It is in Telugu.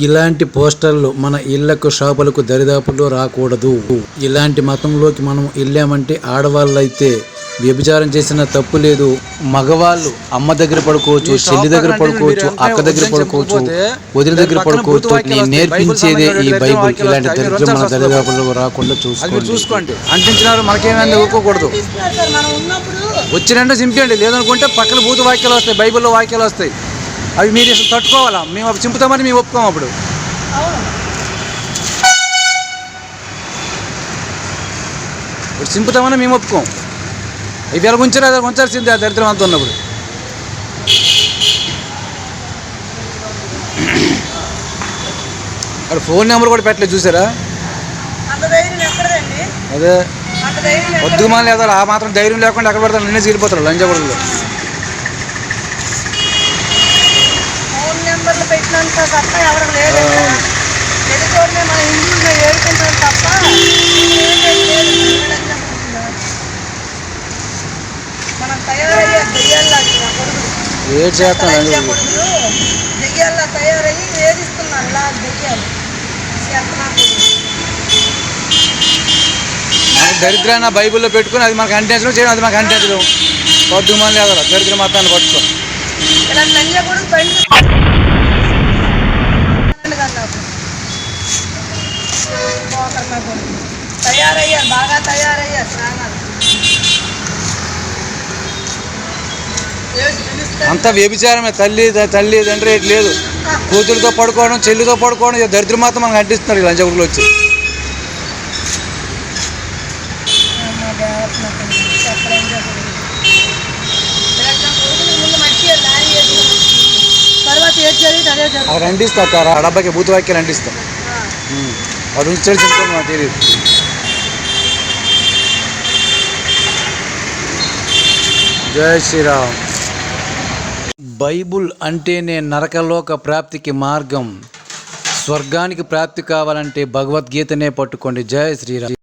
ఇలాంటి పోస్టర్లు మన ఇళ్లకు షాపులకు దరిదాపుల్లో రాకూడదు. ఇలాంటి మతంలోకి మనం వెళ్ళామంటే ఆడవాళ్ళైతే వ్యభిచారం చేసిన తప్పు లేదు. మగవాళ్ళు అమ్మ దగ్గర పడుకోవచ్చు, చెల్లి దగ్గర పడుకోవచ్చు, అక్క దగ్గర పడుకోవచ్చు, వదిన దగ్గర పడుకోవచ్చు. నేను నేర్పించేదే ఈ బైబుల్. ఇలాంటి దరిద్రం మన దరిదాపుల్లో రాకుండా చూసుకోండి. అంటించినారు మనకేమైంది ఊరుకోకూడదు. వచ్చినంటే చింపండి, లేదనుకుంటే పక్కన భూత వాక్యాలు వస్తాయి, బైబిల్లో వాక్యాలు వస్తాయి. అవి మీరు అసలు తట్టుకోవాలా? మేము చింపుతామని మేము ఒప్పుకోము. అప్పుడు చింపుతామని మేము ఒప్పుకోం. ఇవి ఎలా ఉంచారు, అది ఉంచాల్సిందే. ఆ దరిద్రం అంతా ఉన్నప్పుడు అక్కడ ఫోన్ నెంబర్ కూడా పెట్టలేదు, చూసారా? అదే వద్దుమా లేదా ఆ మాత్రం ధైర్యం లేకుండా ఎక్కడ పడతాను నిన్నే చీలిపోతారు లంచగొడుగులో. ఏం చేస్తాను దరిద్రాన్ని బైబిల్లో పెట్టుకుని అది మనకు అంటించడం చేయడం, అది మనకు అంటించడం. పొద్దు మళ్ళీ లేదా దరిద్ర మతాన్ని పట్టుకో. అంతా వ్యభిచారమే. తల్లి తండ్రి లేదు, కూతురితో పడుకోవడం, చెల్లితో పడుకోవడం. దరిద్ర మాత్రం మనకు అంటిస్తున్నారు ఈ లంచగుడులు వచ్చి. అక్కడ అంటిస్తా, అడబ్బాకి భూత వాక్యాలు అంటిస్తాం. వాడు ఉంచి తెలుసుకోండి, నాకు తెలియదు. జై శ్రీరామ్. బైబుల్ అంటేనే నరకలోక ప్రాప్తికి మార్గం. స్వర్గానికి ప్రాప్తి కావాలంటే భగవద్గీతనే పట్టుకోండి. జై శ్రీరామ్.